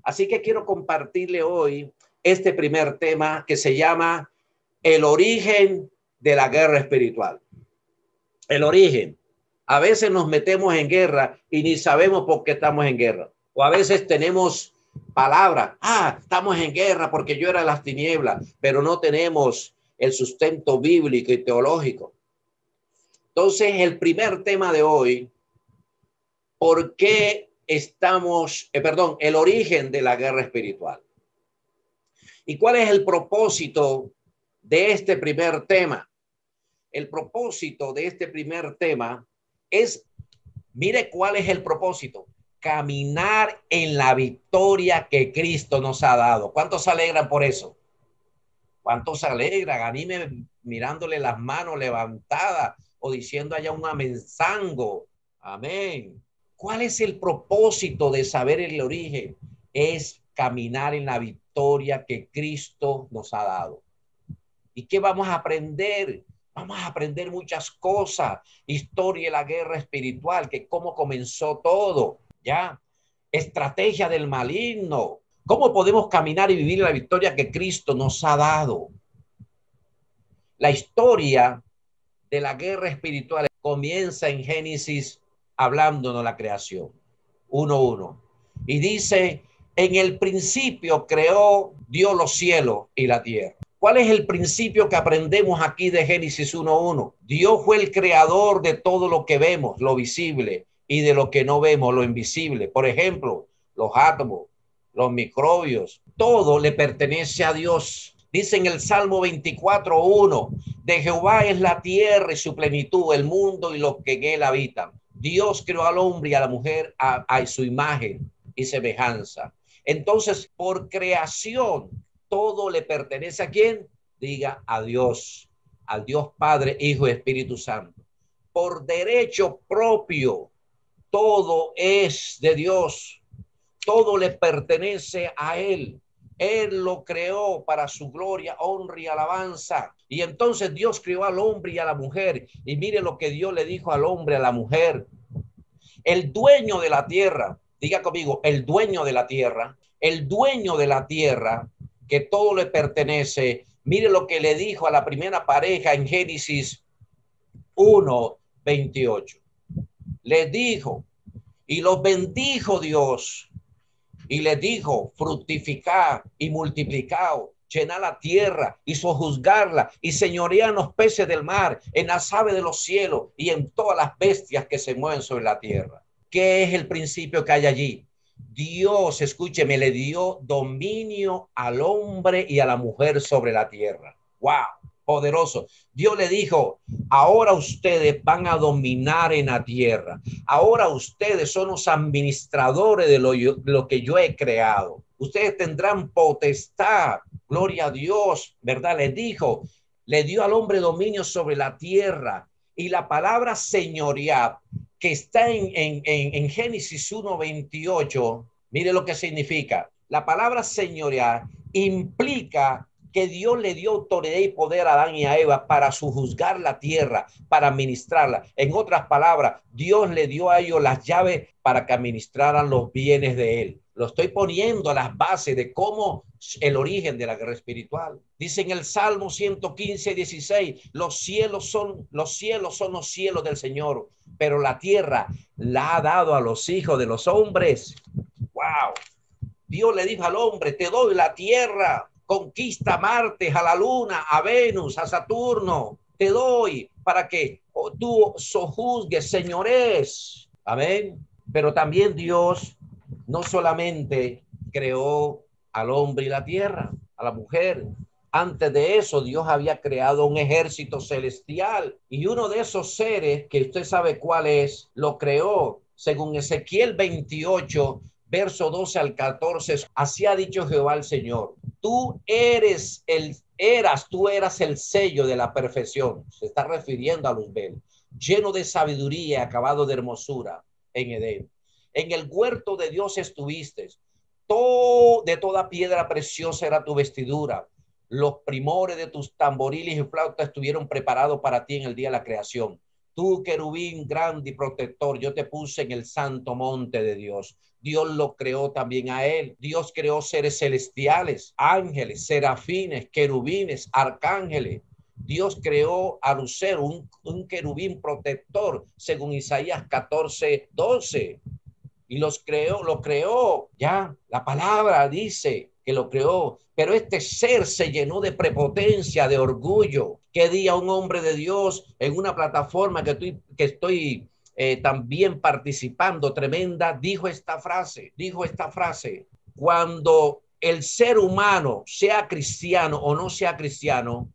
Así que quiero compartirle hoy este primer tema que se llama el origen de la guerra espiritual. El origen. A veces nos metemos en guerra y ni sabemos por qué estamos en guerra. O a veces tenemos palabras. Estamos en guerra porque yo era las tinieblas, pero no tenemos el sustento bíblico y teológico. Entonces, el primer tema de hoy, ¿por qué estamos, el origen de la guerra espiritual? ¿Y cuál es el propósito de este primer tema? El propósito de este primer tema es, mire cuál es el propósito, caminar en la victoria que Cristo nos ha dado. ¿Cuántos se alegran por eso? ¿Cuántos se alegran? Anime mirándole las manos levantadas o diciendo allá un amensango. Amén. ¿Cuál es el propósito de saber el origen? Es caminar en la victoria que Cristo nos ha dado. ¿Y qué vamos a aprender? Vamos a aprender muchas cosas. Historia de la guerra espiritual, que cómo comenzó todo, ¿ya? Estrategia del maligno. ¿Cómo podemos caminar y vivir la victoria que Cristo nos ha dado? La historia de la guerra espiritual comienza en Génesis hablándonos la creación. 1:1. Y dice, en el principio creó Dios los cielos y la tierra. ¿Cuál es el principio que aprendemos aquí de Génesis 1:1? Dios fue el creador de todo lo que vemos, lo visible, y de lo que no vemos, lo invisible. Por ejemplo, los átomos, los microbios, todo le pertenece a Dios. Dice en el Salmo 24:1, de Jehová es la tierra y su plenitud, el mundo y los que en él habitan. Dios creó al hombre y a la mujer a su imagen y semejanza. Entonces, por creación, todo le pertenece ¿a quién? Diga a Dios, al Dios Padre, Hijo y Espíritu Santo. Por derecho propio, todo es de Dios, todo le pertenece a Él. Él lo creó para su gloria, honra y alabanza. Y entonces Dios creó al hombre y a la mujer. Y mire lo que Dios le dijo al hombre y a la mujer. El dueño de la tierra, diga conmigo, el dueño de la tierra, que todo le pertenece. Mire lo que le dijo a la primera pareja en Génesis 1:28. Le dijo, y los bendijo Dios, y les dijo, fructificad y multiplicaos, llenad la tierra y sojuzgarla, y señoread en los peces del mar, en las aves de los cielos, y en todas las bestias que se mueven sobre la tierra. ¿Qué es el principio que hay allí? Dios, escúcheme, le dio dominio al hombre y a la mujer sobre la tierra. ¡Wow! Poderoso. Dios le dijo, ahora ustedes van a dominar en la tierra. Ahora ustedes son los administradores de lo que yo he creado. Ustedes tendrán potestad. Gloria a Dios, ¿verdad? Le dijo, le dio al hombre dominio sobre la tierra. Y la palabra señorear, que está en Génesis 1:28, mire lo que significa. La palabra señorear implica que Dios le dio autoridad y poder a Adán y a Eva para sojuzgar la tierra, para administrarla. En otras palabras, Dios le dio a ellos las llaves para que administraran los bienes de él. Lo estoy poniendo a las bases de cómo el origen de la guerra espiritual. Dice en el Salmo 115:16, los cielos son los cielos del Señor, pero la tierra la ha dado a los hijos de los hombres. ¡Wow! Dios le dijo al hombre, te doy la tierra, conquista a Marte, a la Luna, a Venus, a Saturno, te doy para que tú sojuzgues, señores. Amén. Pero también Dios no solamente creó al hombre y la tierra, a la mujer. Antes de eso, Dios había creado un ejército celestial y uno de esos seres, que usted sabe cuál es, lo creó según Ezequiel 28, verso 12 al 14. Así ha dicho Jehová el Señor. Tú eras el sello de la perfección. Se está refiriendo a Luzbel, lleno de sabiduría, acabado de hermosura en Edén. En el huerto de Dios estuviste. De toda piedra preciosa era tu vestidura. Los primores de tus tamboriles y flautas estuvieron preparados para ti en el día de la creación. Tú, querubín grande y protector, yo te puse en el santo monte de Dios. Dios lo creó también a él. Dios creó seres celestiales, ángeles, serafines, querubines, arcángeles. Dios creó a Lucero, un querubín protector, según Isaías 14:12. Y lo creó, ya, la palabra dice que lo creó, pero este ser se llenó de prepotencia, de orgullo. ¿Qué día un hombre de Dios en una plataforma que estoy también participando, tremenda, dijo esta frase, cuando el ser humano, sea cristiano o no sea cristiano,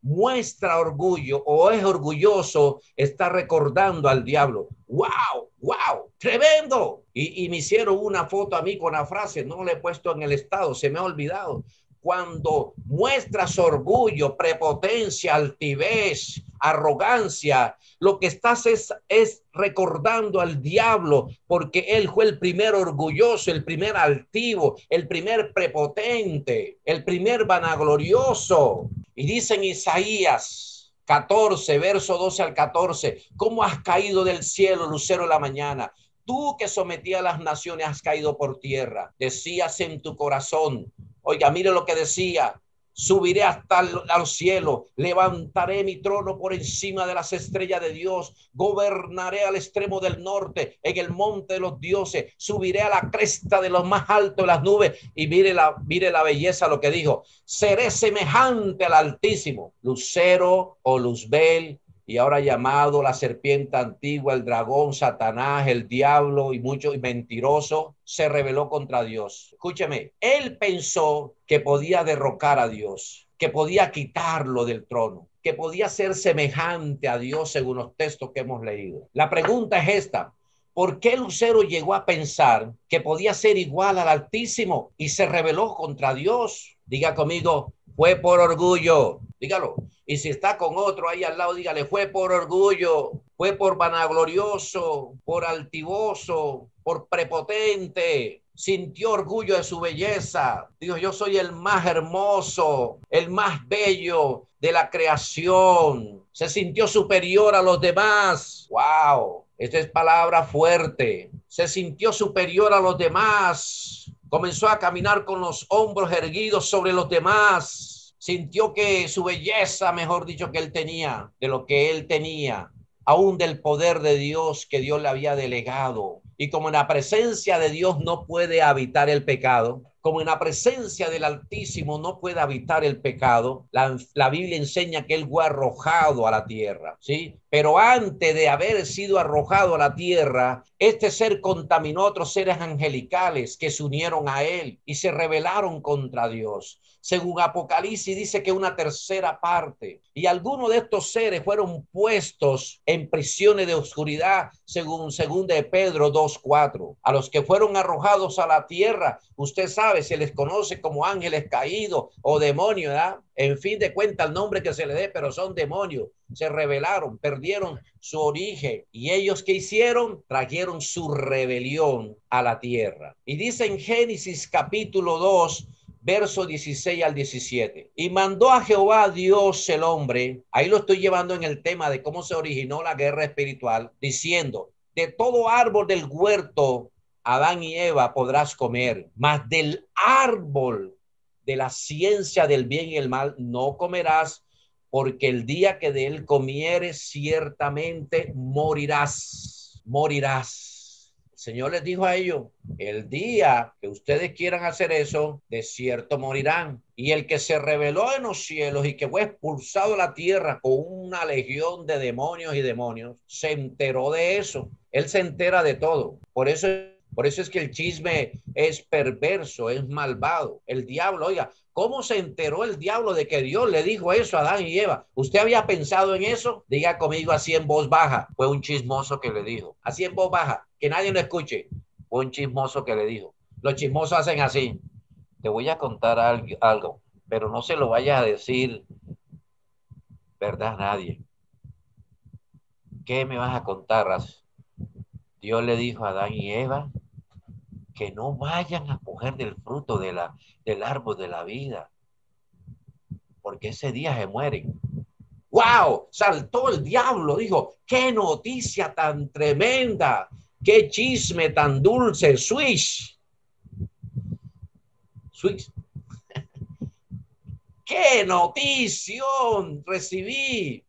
muestra orgullo o es orgulloso, está recordando al diablo. ¡Wow! ¡Wow! ¡Tremendo! Y me hicieron una foto a mí con la frase, no la he puesto en el estado, se me ha olvidado. Cuando muestras orgullo, prepotencia, altivez, arrogancia, lo que estás es recordando al diablo, porque él fue el primer orgulloso, el primer altivo, el primer prepotente, el primer vanaglorioso. Y dice en Isaías 14, verso 12 al 14, ¿cómo has caído del cielo, lucero de la mañana? Tú que sometías a las naciones has caído por tierra. Decías en tu corazón, oiga, mire lo que decía, subiré hasta al cielo, levantaré mi trono por encima de las estrellas de Dios, gobernaré al extremo del norte, en el monte de los dioses, subiré a la cresta de los más altos de las nubes. Y mire la belleza, lo que dijo, seré semejante al Altísimo. Lucero o Luzbel, y ahora llamado la serpiente antigua, el dragón, Satanás, el diablo y mucho y mentiroso, se rebeló contra Dios. Escúcheme, él pensó que podía derrocar a Dios, que podía quitarlo del trono, que podía ser semejante a Dios según los textos que hemos leído. La pregunta es esta: ¿por qué Lucero llegó a pensar que podía ser igual al Altísimo y se rebeló contra Dios? Diga conmigo, fue por orgullo. Dígalo. Y si está con otro ahí al lado, dígale, fue por orgullo, fue por vanaglorioso, por altivoso, por prepotente. Sintió orgullo de su belleza. Dijo, yo soy el más hermoso, el más bello de la creación. Se sintió superior a los demás. ¡Wow! Esta es palabra fuerte. Se sintió superior a los demás. Comenzó a caminar con los hombros erguidos sobre los demás. Sintió que su belleza, mejor dicho, que él tenía, de lo que él tenía, aún del poder de Dios que Dios le había delegado. Y como en la presencia de Dios no puede habitar el pecado, como en la presencia del Altísimo no puede habitar el pecado, la Biblia enseña que él fue arrojado a la tierra, ¿sí? Pero antes de haber sido arrojado a la tierra, este ser contaminó a otros seres angelicales que se unieron a él y se rebelaron contra Dios. Según Apocalipsis dice que una tercera parte, y algunos de estos seres fueron puestos en prisiones de oscuridad, según de Pedro 2:4. A los que fueron arrojados a la tierra, usted sabe, se les conoce como ángeles caídos o demonios, ¿verdad? En fin de cuentas, el nombre que se le dé, pero son demonios. Se rebelaron, perdieron su origen. ¿Y ellos qué hicieron? Trajeron su rebelión a la tierra. Y dice en Génesis capítulo 2, verso 16 al 17. Y mandó a Jehová Dios el hombre, ahí lo estoy llevando en el tema de cómo se originó la guerra espiritual, diciendo, de todo árbol del huerto, Adán y Eva podrás comer, mas del árbol de la ciencia del bien y el mal no comerás, porque el día que de él comieres, ciertamente morirás, morirás. El Señor les dijo a ellos, el día que ustedes quieran hacer eso, de cierto morirán. Y el que se rebeló en los cielos y que fue expulsado de la tierra con una legión de demonios y demonios, se enteró de eso. Él se entera de todo. Por eso es que el chisme es perverso, es malvado. El diablo, oiga, ¿cómo se enteró el diablo de que Dios le dijo eso a Adán y Eva? ¿Usted había pensado en eso? Diga conmigo así en voz baja. Fue un chismoso que le dijo. Así en voz baja, que nadie lo escuche. Fue un chismoso que le dijo. Los chismosos hacen así. Te voy a contar algo, pero no se lo vayas a decir, ¿verdad? A nadie. ¿Qué me vas a contar, Raz? Dios le dijo a Adán y Eva que no vayan a coger del fruto del árbol de la vida, porque ese día se mueren. ¡Wow! Saltó el diablo, dijo, ¡qué noticia tan tremenda! ¡Qué chisme tan dulce! ¡Swish! ¡Swish! ¡Qué notición recibí!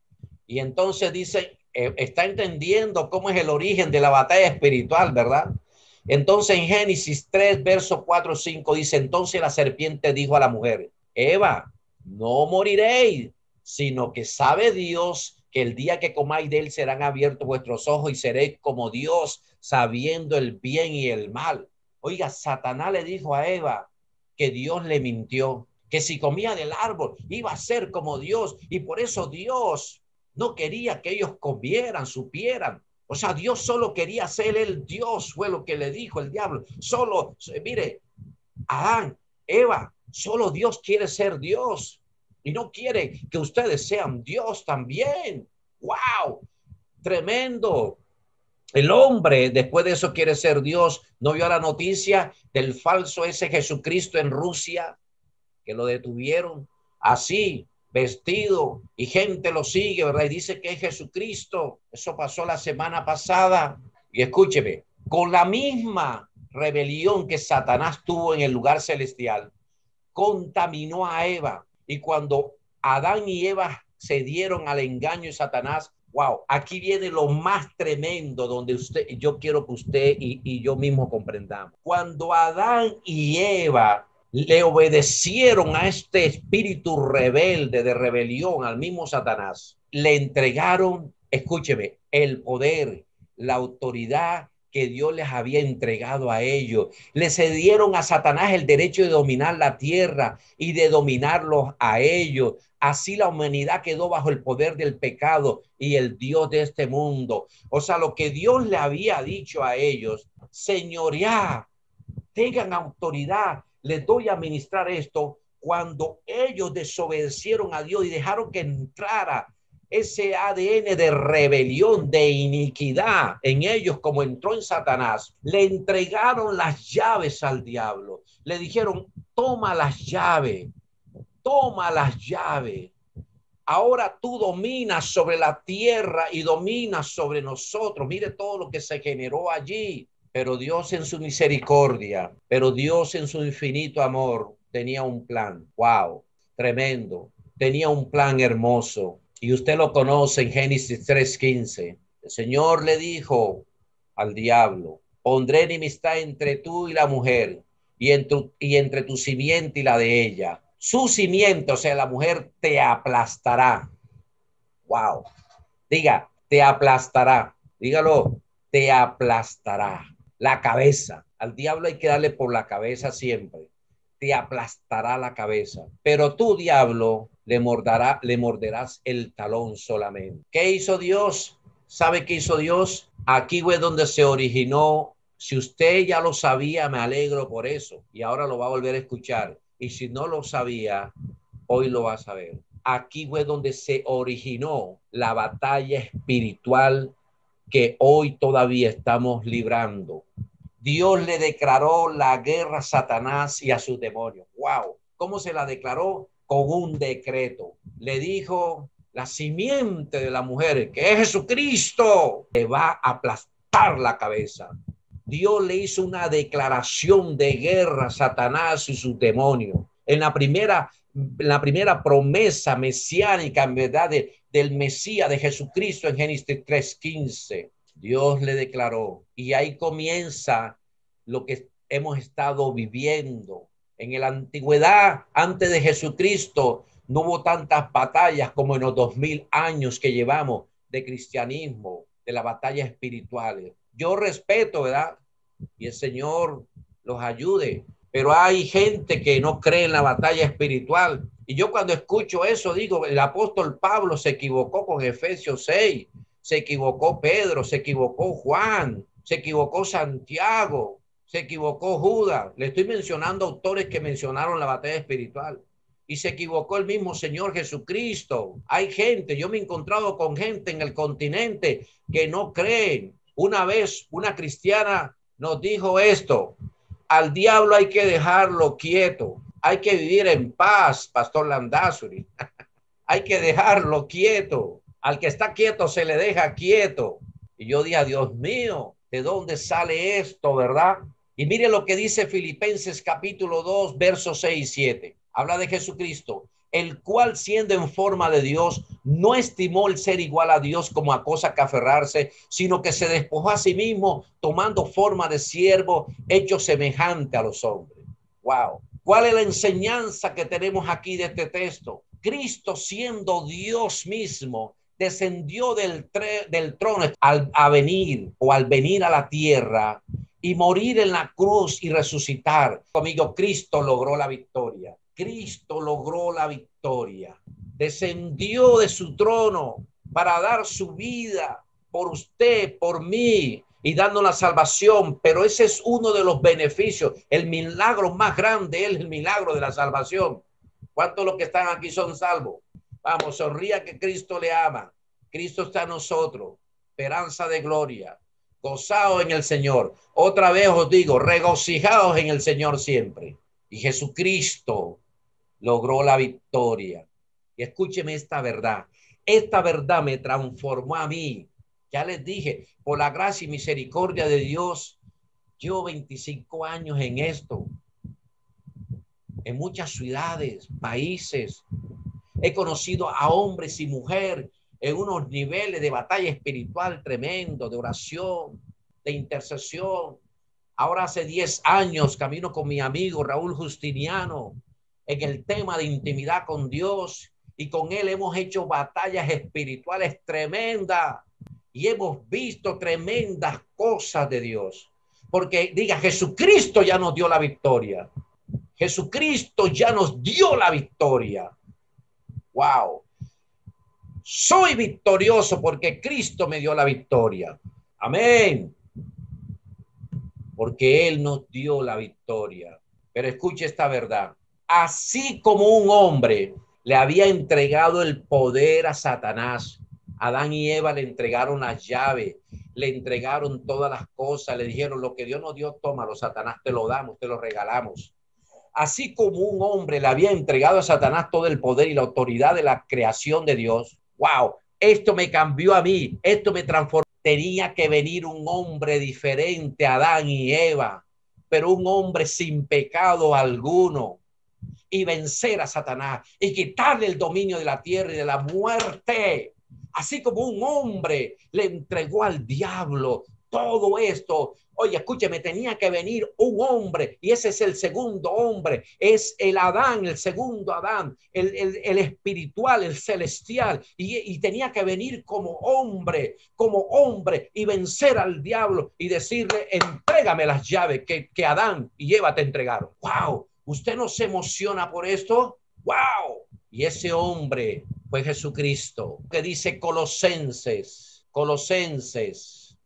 Y entonces dice, está entendiendo cómo es el origen de la batalla espiritual, ¿verdad? Entonces en Génesis 3, verso 4, 5 dice, entonces la serpiente dijo a la mujer, Eva, no moriréis, sino que sabe Dios que el día que comáis de él serán abiertos vuestros ojos y seréis como Dios, sabiendo el bien y el mal. Oiga, Satanás le dijo a Eva que Dios le mintió, que si comía del árbol iba a ser como Dios, y por eso Dios no quería que ellos comieran, supieran. O sea, Dios solo quería ser el Dios, fue lo que le dijo el diablo. Solo, mire, Adán, Eva, solo Dios quiere ser Dios y no quiere que ustedes sean Dios también. ¡Wow! Tremendo. El hombre después de eso quiere ser Dios. ¿No vio la noticia del falso ese Jesucristo en Rusia? Que lo detuvieron así, vestido, y gente lo sigue, ¿verdad? Y dice que es Jesucristo. Eso pasó la semana pasada. Y escúcheme, con la misma rebelión que Satanás tuvo en el lugar celestial, contaminó a Eva. Y cuando Adán y Eva se dieron al engaño de Satanás, wow, aquí viene lo más tremendo donde yo quiero que usted y yo mismo comprendamos. Cuando Adán y Eva le obedecieron a este espíritu rebelde de rebelión, al mismo Satanás, le entregaron, escúcheme, el poder, la autoridad que Dios les había entregado a ellos. Le cedieron a Satanás el derecho de dominar la tierra y de dominarlos a ellos. Así la humanidad quedó bajo el poder del pecado y el Dios de este mundo. O sea, lo que Dios le había dicho a ellos, señoría, tengan autoridad, les doy a administrar esto. Cuando ellos desobedecieron a Dios y dejaron que entrara ese ADN de rebelión, de iniquidad en ellos, como entró en Satanás, le entregaron las llaves al diablo. Le dijeron, toma las llaves, toma las llaves. Ahora tú dominas sobre la tierra y dominas sobre nosotros. Mire todo lo que se generó allí. Pero Dios en su misericordia, pero Dios en su infinito amor tenía un plan. Wow, tremendo. Tenía un plan hermoso. Y usted lo conoce en Génesis 3:15. El Señor le dijo al diablo, pondré enemistad entre tú y la mujer y entre tu simiente y la de ella. Su simiente, o sea, la mujer te aplastará. Wow. Diga, te aplastará. Dígalo, te aplastará la cabeza. Al diablo hay que darle por la cabeza siempre. Te aplastará la cabeza. Pero tú, diablo, le morderás el talón solamente. ¿Qué hizo Dios? ¿Sabe qué hizo Dios? Aquí fue donde se originó. Si usted ya lo sabía, me alegro por eso. Y ahora lo va a volver a escuchar. Y si no lo sabía, hoy lo va a saber. Aquí fue donde se originó la batalla espiritual que hoy todavía estamos librando. Dios le declaró la guerra a Satanás y a sus demonios. ¡Wow! ¿Cómo se la declaró? Con un decreto. Le dijo, la simiente de la mujer, que es Jesucristo, te va a aplastar la cabeza. Dios le hizo una declaración de guerra a Satanás y sus demonios. En la primera promesa mesiánica, en verdad, del Mesías de Jesucristo en Génesis 3:15. Dios le declaró, y ahí comienza lo que hemos estado viviendo. En la antigüedad, antes de Jesucristo, no hubo tantas batallas como en los 2000 años que llevamos de cristianismo, de las batallas espirituales. Yo respeto, ¿verdad? Y el Señor los ayude. Pero hay gente que no cree en la batalla espiritual. Y yo cuando escucho eso digo, el apóstol Pablo se equivocó con Efesios 6, se equivocó Pedro, se equivocó Juan, se equivocó Santiago, se equivocó Judas. Le estoy mencionando autores que mencionaron la batalla espiritual. Y se equivocó el mismo Señor Jesucristo. Hay gente, yo me he encontrado con gente en el continente que no creen. Una vez una cristiana nos dijo esto: al diablo hay que dejarlo quieto, hay que vivir en paz, Pastor Landazuri. Hay que dejarlo quieto. Al que está quieto se le deja quieto. Y yo dije, Dios mío, ¿de dónde sale esto, verdad? Y mire lo que dice Filipenses capítulo 2, versos 6 y 7. Habla de Jesucristo, el cual siendo en forma de Dios, no estimó el ser igual a Dios como a cosa que aferrarse, sino que se despojó a sí mismo, tomando forma de siervo, hecho semejante a los hombres. Wow. ¿Cuál es la enseñanza que tenemos aquí de este texto? Cristo, siendo Dios mismo, descendió del trono al venir a la tierra y morir en la cruz y resucitar. Amigo, Cristo logró la victoria. Cristo logró la victoria. Descendió de su trono para dar su vida por usted, por mí, y dando la salvación. Pero ese es uno de los beneficios. El milagro más grande es el milagro de la salvación. ¿Cuántos de los que están aquí son salvos? Vamos, sonría que Cristo le ama. Cristo está en nosotros. Esperanza de gloria. Gozaos en el Señor. Otra vez os digo, regocijaos en el Señor siempre. Y Jesucristo logró la victoria. Y escúcheme esta verdad. Esta verdad me transformó a mí. Ya les dije, por la gracia y misericordia de Dios, llevo 25 años en esto. En muchas ciudades, países, he conocido a hombres y mujeres en unos niveles de batalla espiritual tremendo, de oración, de intercesión. Ahora hace 10 años camino con mi amigo Raúl Justiniano en el tema de intimidad con Dios, y con él hemos hecho batallas espirituales tremendas y hemos visto tremendas cosas de Dios. Porque diga, Jesucristo ya nos dio la victoria. Jesucristo ya nos dio la victoria. Wow. Soy victorioso porque Cristo me dio la victoria. Amén. Porque Él nos dio la victoria. Pero escuche esta verdad. Así como un hombre le había entregado el poder a Satanás, Adán y Eva le entregaron las llaves, le entregaron todas las cosas, le dijeron, lo que Dios nos dio, tómalo, Satanás, te lo damos, te lo regalamos. Así como un hombre le había entregado a Satanás todo el poder y la autoridad de la creación de Dios. Wow, esto me cambió a mí, esto me transformó. Tenía que venir un hombre diferente a Adán y Eva, pero un hombre sin pecado alguno, y vencer a Satanás y quitarle el dominio de la tierra y de la muerte. Así como un hombre le entregó al diablo todo esto. Oye, escúcheme, tenía que venir un hombre, y ese es el segundo hombre, es el Adán, el segundo Adán, el espiritual, el celestial, y tenía que venir como hombre, y vencer al diablo y decirle, entrégame las llaves que Adán y Eva te entregaron. ¡Wow! ¿Usted no se emociona por esto? ¡Wow! Y ese hombre fue Jesucristo, que dice Colosenses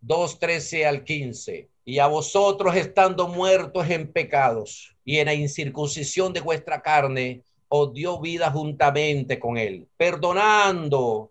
2, 13 al 15. Y a vosotros, estando muertos en pecados y en la incircuncisión de vuestra carne, os dio vida juntamente con él, perdonando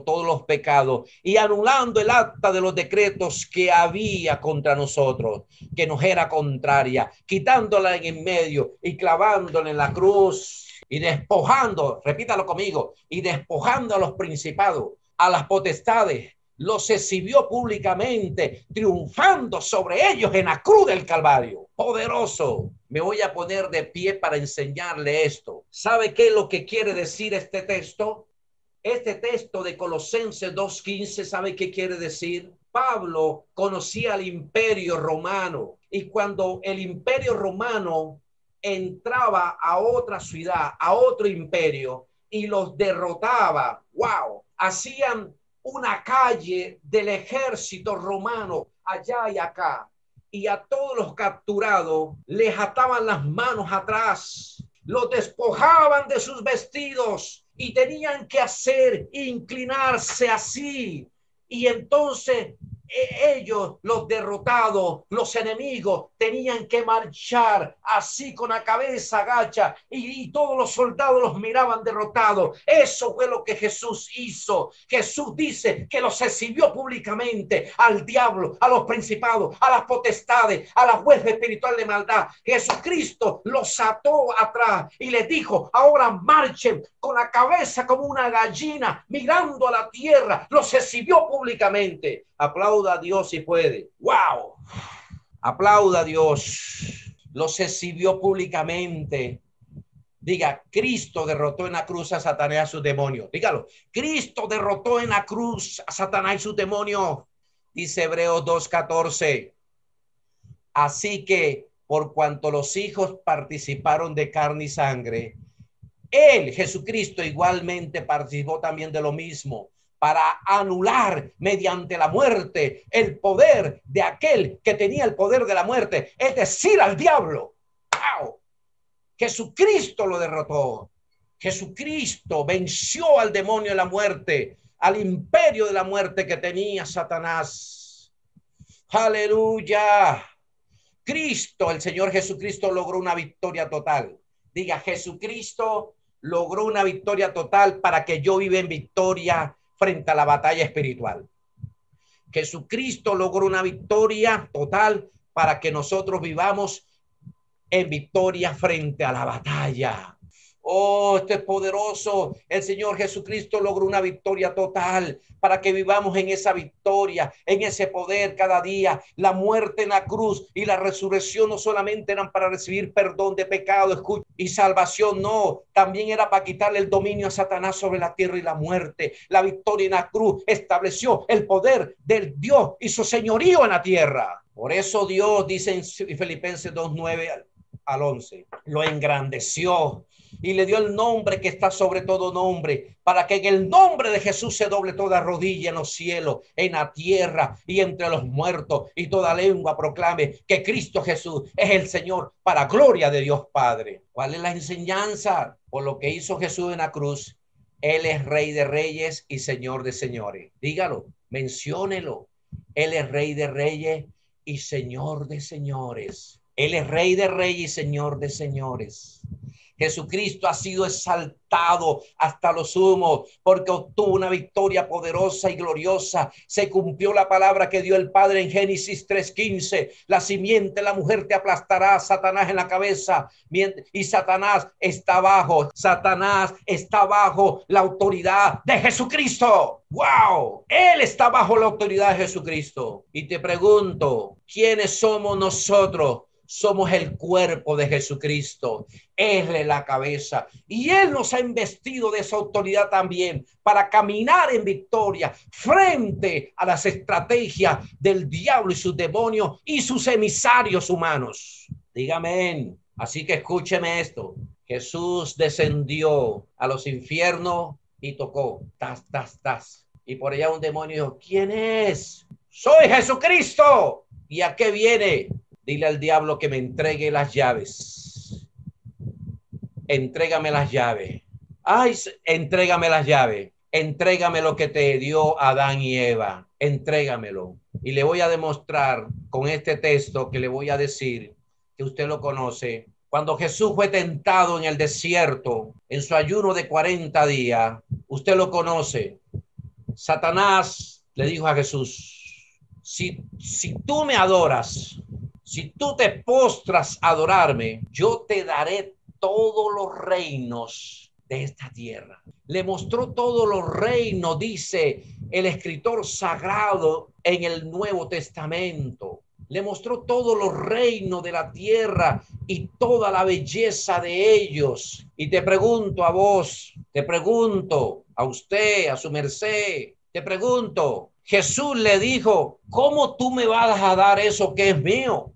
todos los pecados y anulando el acta de los decretos que había contra nosotros, que nos era contraria, quitándola en medio y clavándola en la cruz, y despojando, repítalo conmigo, y despojando a los principados, a las potestades, los exhibió públicamente, triunfando sobre ellos en la cruz del Calvario. Poderoso. Me voy a poner de pie para enseñarle esto. ¿Sabe qué es lo que quiere decir este texto? Este texto de Colosenses 2:15, ¿sabe qué quiere decir? Pablo conocía al imperio romano, y cuando el imperio romano entraba a otra ciudad, a otro imperio, y los derrotaba, wow, hacían una calle del ejército romano allá y acá, y a todos los capturados les ataban las manos atrás, los despojaban de sus vestidos y tenían que inclinarse así, y entonces ellos, los derrotados, los enemigos, tenían que marchar así con la cabeza agacha y todos los soldados los miraban derrotados. Eso fue lo que Jesús hizo. Jesús dice que los exhibió públicamente al diablo, a los principados, a las potestades, a las huestes espirituales de maldad. Jesucristo los ató atrás y les dijo: ahora marchen con la cabeza como una gallina mirando a la tierra. Los exhibió públicamente. Aplauda a Dios si puede. ¡Wow! Aplauda a Dios. Los exhibió públicamente. Diga: Cristo derrotó en la cruz a Satanás y a sus demonios. Dígalo: Cristo derrotó en la cruz a Satanás y sus demonios. Dice Hebreos 2:14. Así que por cuanto los hijos participaron de carne y sangre, él, Jesucristo, igualmente participó también de lo mismo, para anular mediante la muerte el poder de aquel que tenía el poder de la muerte, es decir, al diablo. ¡Wow! Jesucristo lo derrotó. Jesucristo venció al demonio de la muerte, al imperio de la muerte que tenía Satanás. ¡Aleluya! Cristo, el Señor Jesucristo, logró una victoria total. Diga: Jesucristo logró una victoria total para que yo viva en victoria frente a la batalla espiritual. Jesucristo logró una victoria total para que nosotros vivamos en victoria frente a la batalla. Oh, esto es poderoso. El Señor Jesucristo logró una victoria total para que vivamos en esa victoria, en ese poder cada día. La muerte en la cruz y la resurrección no solamente eran para recibir perdón de pecado, escucha, y salvación, no, también era para quitarle el dominio a Satanás sobre la tierra y la muerte. La victoria en la cruz estableció el poder del Dios y su señorío en la tierra. Por eso Dios, dice en Filipenses 2:9 al 11, lo engrandeció y le dio el nombre que está sobre todo nombre, para que en el nombre de Jesús se doble toda rodilla en los cielos, en la tierra y entre los muertos, y toda lengua proclame que Cristo Jesús es el Señor, para gloria de Dios Padre. ¿Cuál es la enseñanza? Por lo que hizo Jesús en la cruz, Él es Rey de Reyes y Señor de Señores. Dígalo, menciónelo. Él es Rey de Reyes y Señor de Señores. Él es Rey de Reyes y Señor de Señores. Jesucristo ha sido exaltado hasta lo sumo porque obtuvo una victoria poderosa y gloriosa. Se cumplió la palabra que dio el Padre en Génesis 3:15. La simiente, la mujer te aplastará, Satanás en la cabeza, y Satanás está bajo. Satanás está bajo la autoridad de Jesucristo. ¡Wow! Él está bajo la autoridad de Jesucristo. Y te pregunto, ¿quiénes somos nosotros? Somos el cuerpo de Jesucristo. Él es la cabeza y Él nos ha investido de esa autoridad también para caminar en victoria frente a las estrategias del diablo y sus demonios y sus emisarios humanos. Dígame. Así que escúcheme esto. Jesús descendió a los infiernos y tocó. Tas, tas, tas. Y por allá un demonio dijo: ¿quién es? Soy Jesucristo. ¿Y a qué viene? Dile al diablo que me entregue las llaves. Entrégame las llaves. Ay, entrégame las llaves. Entrégame lo que te dio Adán y Eva. Entrégamelo. Y le voy a demostrar con este texto que le voy a decir, que usted lo conoce. Cuando Jesús fue tentado en el desierto, en su ayuno de 40 días, usted lo conoce. Satanás le dijo a Jesús: si tú me adoras, si tú te postras a adorarme, yo te daré todos los reinos de esta tierra. Le mostró todos los reinos, dice el escritor sagrado en el Nuevo Testamento. Le mostró todos los reinos de la tierra y toda la belleza de ellos. Y te pregunto a vos, te pregunto a usted, a su merced, te pregunto, Jesús le dijo: ¿cómo tú me vas a dar eso que es mío?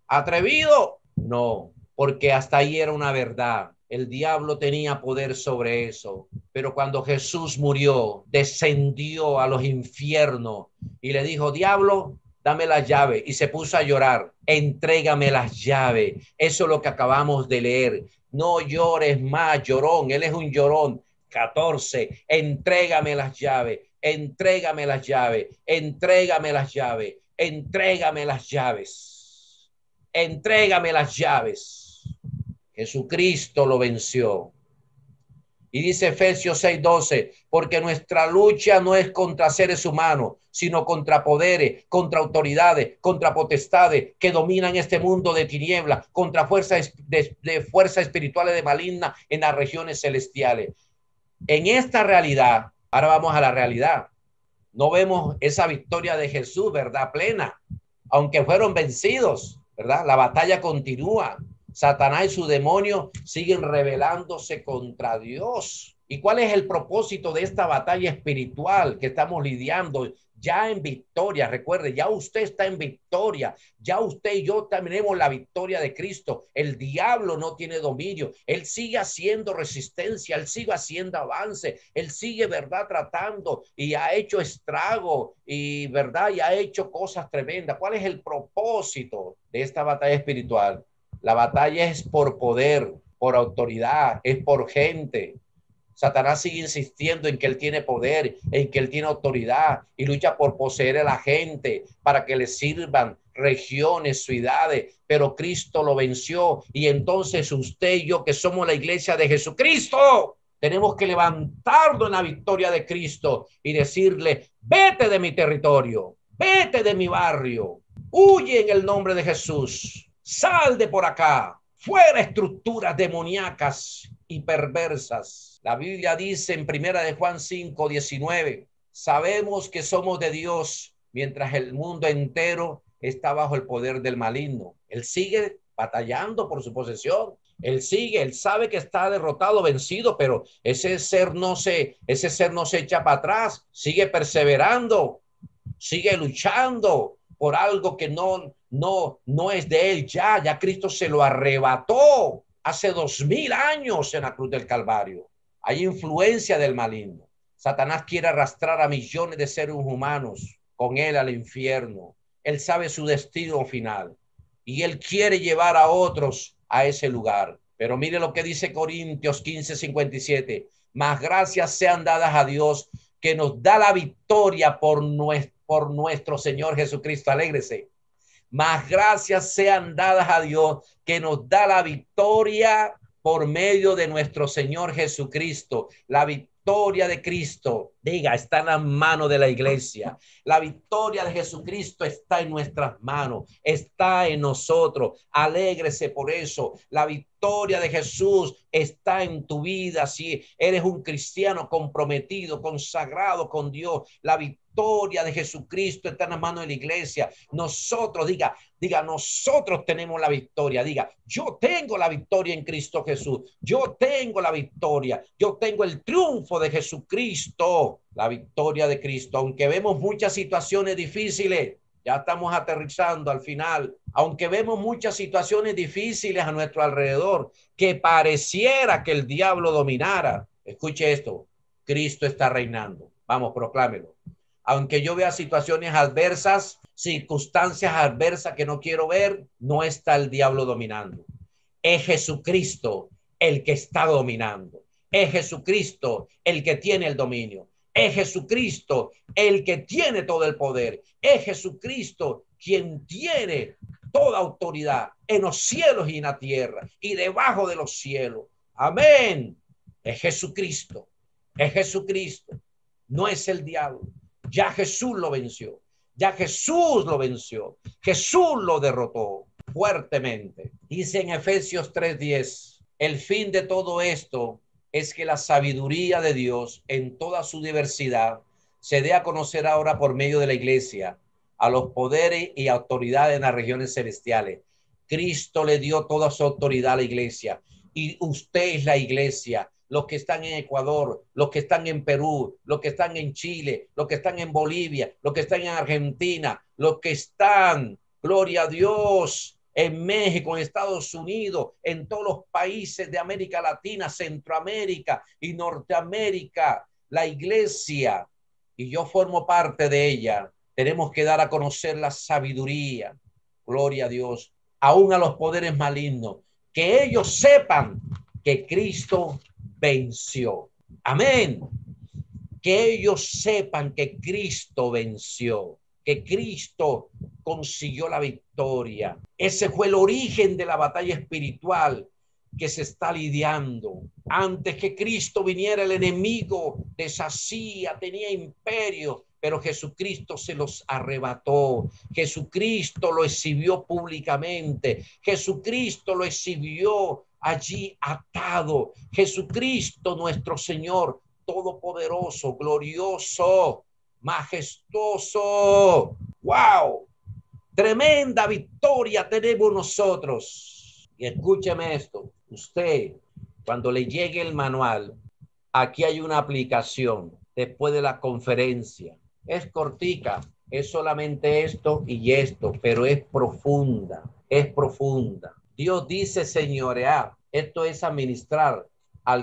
¿Atrevido? No, porque hasta ahí era una verdad. El diablo tenía poder sobre eso. Pero cuando Jesús murió, descendió a los infiernos y le dijo: diablo, dame las llaves. Y se puso a llorar: entrégame las llaves. Eso es lo que acabamos de leer. No llores más, llorón. Él es un llorón. 14, entrégame las llaves. entrégame las llaves, entrégame las llaves, entrégame las llaves, entrégame las llaves. Jesucristo lo venció. Y dice Efesios 6:12, porque nuestra lucha no es contra seres humanos, sino contra poderes, contra autoridades, contra potestades que dominan este mundo de tinieblas, contra fuerzas espirituales de maligna en las regiones celestiales. En esta realidad, ahora vamos a la realidad. No vemos esa victoria de Jesús, ¿verdad? Plena, aunque fueron vencidos, ¿verdad? La batalla continúa. Satanás y su demonio siguen rebelándose contra Dios. ¿Y cuál es el propósito de esta batalla espiritual que estamos lidiando? Ya en victoria, recuerde, ya usted está en victoria, ya usted y yo tenemos la victoria de Cristo. El diablo no tiene dominio, él sigue haciendo resistencia, él sigue haciendo avance, él sigue, verdad, tratando y ha hecho estrago y, verdad, y ha hecho cosas tremendas. ¿Cuál es el propósito de esta batalla espiritual? La batalla es por poder, por autoridad, es por gente. Satanás sigue insistiendo en que él tiene poder, en que él tiene autoridad y lucha por poseer a la gente para que le sirvan regiones, ciudades, pero Cristo lo venció y entonces usted y yo que somos la iglesia de Jesucristo tenemos que levantarnos en la victoria de Cristo y decirle, vete de mi territorio, vete de mi barrio, huye en el nombre de Jesús, sal de por acá, fuera estructuras demoníacas y perversas. La Biblia dice en primera de Juan 5:19, sabemos que somos de Dios mientras el mundo entero está bajo el poder del maligno. Él sigue batallando por su posesión. Él sigue, él sabe que está derrotado, vencido, pero ese ser no se echa para atrás, sigue perseverando, sigue luchando por algo que no es de él. Ya Cristo se lo arrebató hace 2000 años en la cruz del Calvario. Hay influencia del maligno. Satanás quiere arrastrar a millones de seres humanos con él al infierno. Él sabe su destino final y él quiere llevar a otros a ese lugar. Pero mire lo que dice Corintios 15:57. Más gracias sean dadas a Dios que nos da la victoria por nuestro Señor Jesucristo. Alégrese. Más gracias sean dadas a Dios que nos da la victoria por medio de nuestro Señor Jesucristo. La victoria de Cristo, diga, está en la mano de la iglesia. La victoria de Jesucristo está en nuestras manos, está en nosotros. Alégrese por eso. La victoria de Jesús está en tu vida si eres un cristiano comprometido, consagrado con Dios. La victoria de Jesucristo está en las manos de la iglesia. Nosotros, diga, nosotros tenemos la victoria. Diga, yo tengo la victoria en Cristo Jesús. Yo tengo la victoria. Yo tengo el triunfo de Jesucristo. La victoria de Cristo. Aunque vemos muchas situaciones difíciles, ya estamos aterrizando al final. Aunque vemos muchas situaciones difíciles a nuestro alrededor, que pareciera que el diablo dominara. Escuche esto. Cristo está reinando. Vamos, proclámelo. Aunque yo vea situaciones adversas, circunstancias adversas que no quiero ver, no está el diablo dominando. Es Jesucristo el que está dominando. Es Jesucristo el que tiene el dominio. Es Jesucristo el que tiene todo el poder. Es Jesucristo quien tiene toda autoridad en los cielos y en la tierra y debajo de los cielos. Amén. Es Jesucristo. Es Jesucristo. No es el diablo. Ya Jesús lo venció. Ya Jesús lo venció. Jesús lo derrotó fuertemente. Dice en Efesios 3:10, el fin de todo esto es que la sabiduría de Dios en toda su diversidad se dé a conocer ahora por medio de la iglesia a los poderes y autoridades en las regiones celestiales. Cristo le dio toda su autoridad a la iglesia y usted es la iglesia. Los que están en Ecuador, los que están en Perú, los que están en Chile, los que están en Bolivia, los que están en Argentina, los que están, gloria a Dios, en México, en Estados Unidos, en todos los países de América Latina, Centroamérica y Norteamérica, la iglesia, y yo formo parte de ella, tenemos que dar a conocer la sabiduría, gloria a Dios, aún a los poderes malignos, que ellos sepan que Cristo venció. Amén. que ellos sepan que Cristo venció, que Cristo consiguió la victoria. Ese fue el origen de la batalla espiritual que se está lidiando. Antes que Cristo viniera, el enemigo deshacía, tenía imperios, pero Jesucristo se los arrebató. Jesucristo lo exhibió públicamente. Jesucristo lo exhibió allí atado. Jesucristo, nuestro Señor, todopoderoso, glorioso, majestuoso. ¡Wow! Tremenda victoria tenemos nosotros. Y escúcheme esto. Usted, cuando le llegue el manual, aquí hay una aplicación después de la conferencia. Es cortica, es solamente esto y esto, pero es profunda, es profunda. Dios dice señorear, esto es administrar a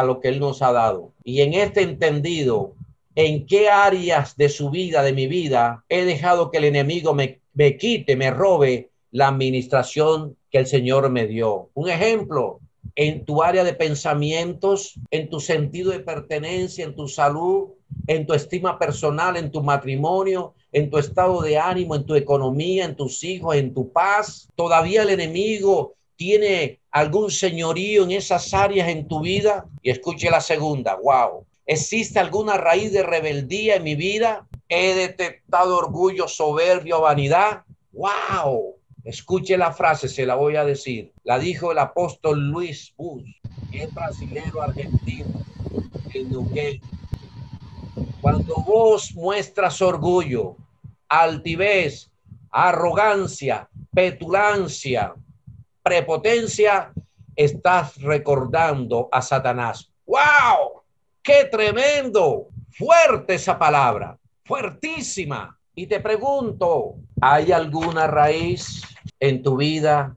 lo que Él nos ha dado. Y en este entendido, ¿en qué áreas de su vida, de mi vida, he dejado que el enemigo me quite, me robe la administración que el Señor me dio? Un ejemplo, en tu área de pensamientos, en tu sentido de pertenencia, en tu salud, en tu estima personal, en tu matrimonio, en tu estado de ánimo, en tu economía, en tus hijos, en tu paz. Todavía el enemigo tiene algún señorío en esas áreas en tu vida. Y escuche la segunda. Wow. ¿Existe alguna raíz de rebeldía en mi vida? ¿He detectado orgullo, soberbia o vanidad? ¡Wow! Escuche la frase, se la voy a decir. La dijo el apóstol Luis Bus, que es brasilero argentino, en Neuquén. Cuando vos muestras orgullo, altivez, arrogancia, petulancia, prepotencia, estás recordando a Satanás. ¡Wow! ¡Qué tremendo! Fuerte esa palabra, fuertísima. Y te pregunto, ¿hay alguna raíz en tu vida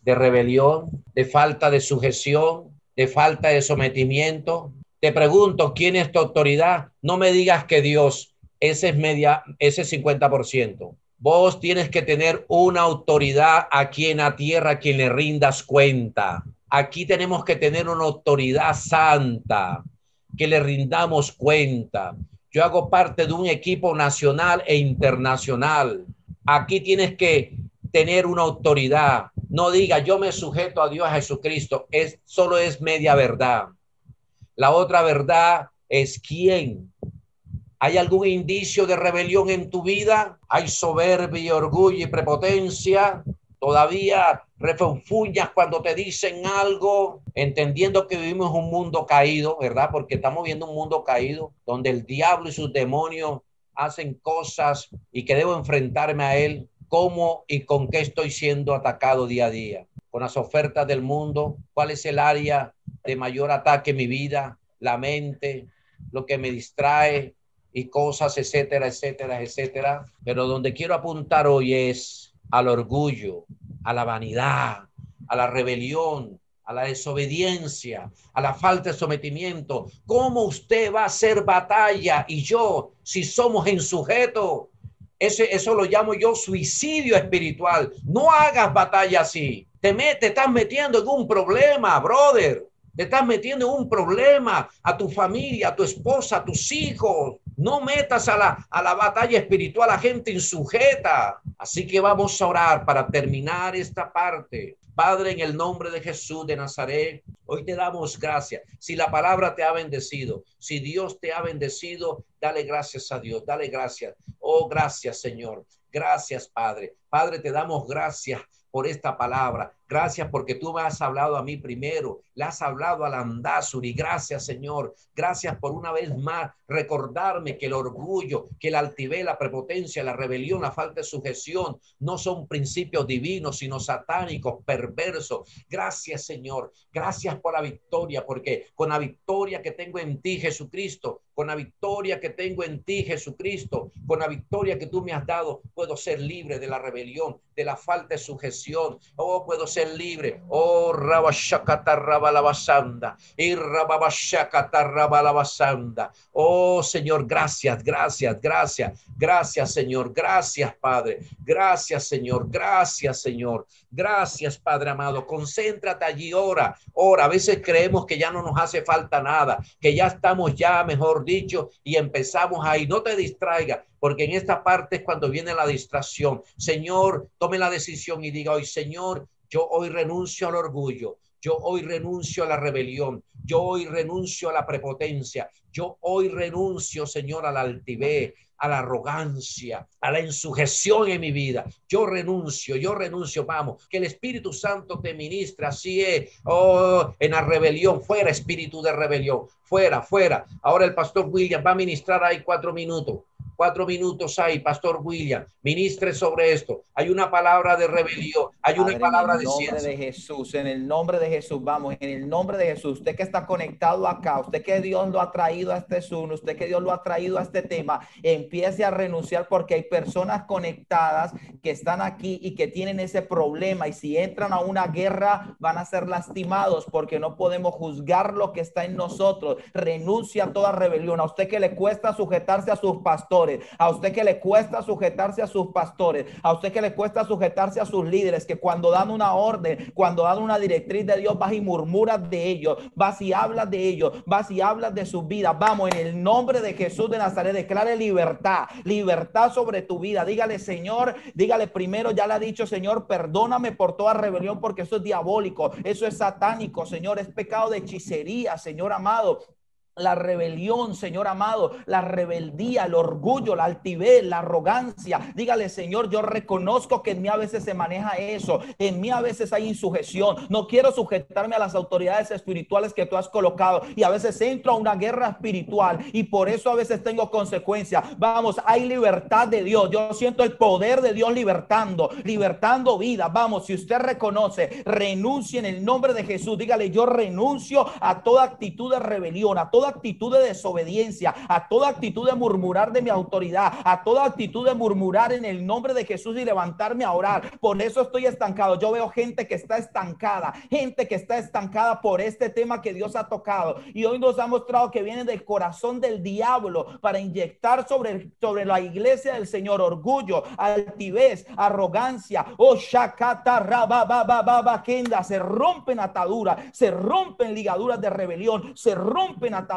de rebelión, de falta de sujeción, de falta de sometimiento? Te pregunto, ¿quién es tu autoridad? No me digas que Dios, ese es 50%. Vos tienes que tener una autoridad aquí en la tierra a quien le rindas cuenta. Aquí tenemos que tener una autoridad santa, que le rindamos cuenta. Yo hago parte de un equipo nacional e internacional. Aquí tienes que tener una autoridad. No diga, yo me sujeto a Dios, a Jesucristo. Solo es media verdad. La otra verdad es quién. ¿Hay algún indicio de rebelión en tu vida? ¿Hay soberbia, orgullo y prepotencia? ¿Todavía refunfuñas cuando te dicen algo? Entendiendo que vivimos un mundo caído, ¿verdad? Porque estamos viendo un mundo caído donde el diablo y sus demonios hacen cosas y que debo enfrentarme a él. ¿Cómo y con qué estoy siendo atacado día a día? Con las ofertas del mundo. ¿Cuál es el área de mayor ataque en mi vida? La mente, lo que me distrae, y cosas, etcétera, etcétera, etcétera. Pero donde quiero apuntar hoy es al orgullo, a la vanidad, a la rebelión, a la desobediencia, a la falta de sometimiento. ¿Cómo usted va a hacer batalla y yo, si somos en sujeto? Eso lo llamo yo suicidio espiritual. No hagas batalla así. Te estás metiendo en un problema, brother. Te estás metiendo en un problema a tu familia, a tu esposa, a tus hijos. No metas a la batalla espiritual a gente insujeta. Así que vamos a orar para terminar esta parte. Padre, en el nombre de Jesús de Nazaret, hoy te damos gracias. Si la palabra te ha bendecido, si Dios te ha bendecido, dale gracias a Dios, dale gracias. Oh, gracias, Señor. Gracias, Padre. Padre, te damos gracias por esta palabra. Gracias porque tú me has hablado a mí primero, le has hablado al Andazuri. Gracias, Señor. Gracias por una vez más recordarme que el orgullo, que la altivez, la prepotencia, la rebelión, la falta de sujeción no son principios divinos, sino satánicos, perversos. Gracias, Señor. Gracias por la victoria, porque con la victoria que tengo en ti, Jesucristo, con la victoria que tengo en ti, Jesucristo, con la victoria que tú me has dado, puedo ser libre de la rebelión, de la falta de sujeción. Oh, puedo ser libre. Oh, rabashakata rabalabasanda. Y rababashakata rabalabasanda. Oh, Señor, gracias, gracias, gracias. Gracias, Señor. Gracias, Padre. Gracias, Señor. Gracias, Señor. Gracias, Padre amado. Concéntrate allí, ora, ora. A veces creemos que ya no nos hace falta nada, que ya estamos ya, mejor dicho, y empezamos ahí. No te distraigas, porque en esta parte es cuando viene la distracción. Señor, tome la decisión y diga hoy, Señor, yo hoy renuncio al orgullo. Yo hoy renuncio a la rebelión. Yo hoy renuncio a la prepotencia. Yo hoy renuncio, Señor, a la altivez, a la arrogancia, a la insujeción en mi vida. Yo renuncio, vamos, que el Espíritu Santo te ministre, así es. Oh, en la rebelión, fuera espíritu de rebelión, fuera, fuera. Ahora el pastor William va a ministrar ahí 4 minutos. 4 minutos ahí, Pastor William, ministre sobre esto. Hay una palabra de rebelión, hay una Padre, palabra en el de nombre ciencia. de Jesús, en el nombre de Jesús, vamos, en el nombre de Jesús, usted que está conectado acá, usted que Dios lo ha traído a este Zoom, usted que Dios lo ha traído a este tema, empiece a renunciar porque hay personas conectadas que están aquí y que tienen ese problema y si entran a una guerra van a ser lastimados porque no podemos juzgar lo que está en nosotros. Renuncia a toda rebelión. A usted que le cuesta sujetarse a sus pastores, a usted que le cuesta sujetarse a sus pastores, a usted que le cuesta sujetarse a sus líderes, que cuando dan una orden, cuando dan una directriz de Dios, vas y murmuras de ellos, vas y hablas de ellos, vas y hablas de sus vidas. Vamos, en el nombre de Jesús de Nazaret, declare libertad, libertad sobre tu vida. Dígale, Señor, dígale primero, ya le ha dicho, Señor, perdóname por toda rebelión, porque eso es diabólico, eso es satánico, Señor, es pecado de hechicería, Señor amado. La rebelión, Señor amado, la rebeldía, el orgullo, la altivez, la arrogancia. Dígale, Señor, yo reconozco que en mí a veces se maneja eso. En mí a veces hay insujeción. No quiero sujetarme a las autoridades espirituales que tú has colocado. Y a veces entro a una guerra espiritual y por eso a veces tengo consecuencias. Vamos, hay libertad de Dios. Yo siento el poder de Dios libertando vida. Vamos, si usted reconoce, renuncie en el nombre de Jesús. Dígale, yo renuncio a toda actitud de rebelión, a toda actitud de desobediencia, a toda actitud de murmurar de mi autoridad, a toda actitud de murmurar en el nombre de Jesús y levantarme a orar. Por eso estoy estancado. Yo veo gente que está estancada por este tema que Dios ha tocado. Y hoy nos ha mostrado que viene del corazón del diablo para inyectar sobre la iglesia del Señor orgullo, altivez, arrogancia. Oh, shakata rababababa kenda. Se rompen ataduras, se rompen ligaduras de rebelión, se rompen ataduras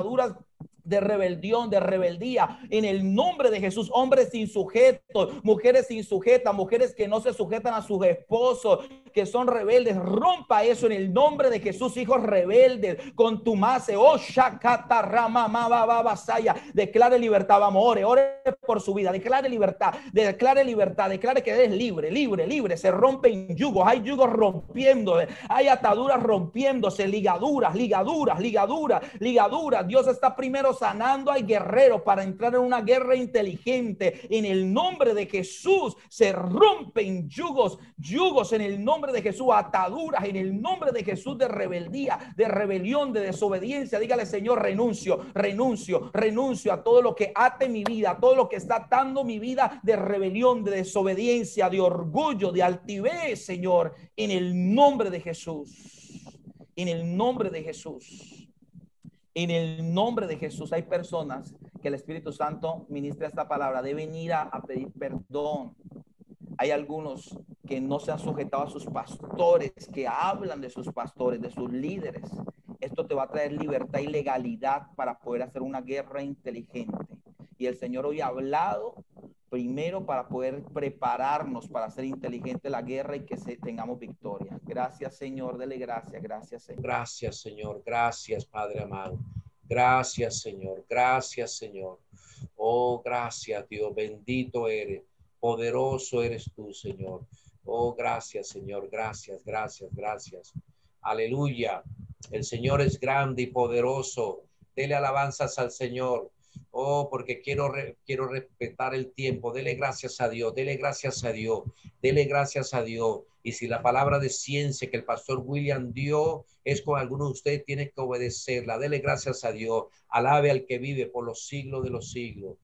de rebelión, de rebeldía, en el nombre de Jesús. Hombres insujetos, mujeres insujetas, mujeres que no se sujetan a sus esposos, que son rebeldes, rompa eso en el nombre de Jesús. Hijos rebeldes, contumaces, oh shakata ramamababasaya, declare libertad. Vamos, ore por su vida, declare libertad, declare que eres libre, libre, libre. Se rompen yugos, hay yugos rompiendo, hay ataduras rompiéndose, ligaduras. Dios está primero sanando al guerrero para entrar en una guerra inteligente. En el nombre de Jesús se rompen yugos en el nombre de Jesús, ataduras en el nombre de Jesús de rebeldía, de rebelión, de desobediencia. Dígale, Señor, renuncio a todo lo que ate mi vida, a todo lo que está atando mi vida de rebelión, de desobediencia, de orgullo, de altivez, Señor, en el nombre de Jesús. En el nombre de Jesús. En el nombre de Jesús. Hay personas que el Espíritu Santo ministra esta palabra, deben ir a pedir perdón. Hay algunos que no se han sujetado a sus pastores, que hablan de sus pastores, de sus líderes. Esto te va a traer libertad y legalidad para poder hacer una guerra inteligente. Y el Señor hoy ha hablado primero para poder prepararnos para hacer inteligente la guerra y que tengamos victoria. Gracias, Señor. Dele gracias. Gracias, Señor. Gracias, Señor. Gracias, Padre amado. Gracias, Señor. Gracias, Señor. Oh, gracias, Dios. Bendito eres. Poderoso eres tú, Señor. Oh, gracias, Señor. Gracias. Aleluya. El Señor es grande y poderoso. Dele alabanzas al Señor. Oh, porque quiero respetar el tiempo. Dele gracias a Dios. Y si la palabra de ciencia que el pastor William dio es con alguno de ustedes, tiene que obedecerla. Dele gracias a Dios. Alabe al que vive por los siglos de los siglos.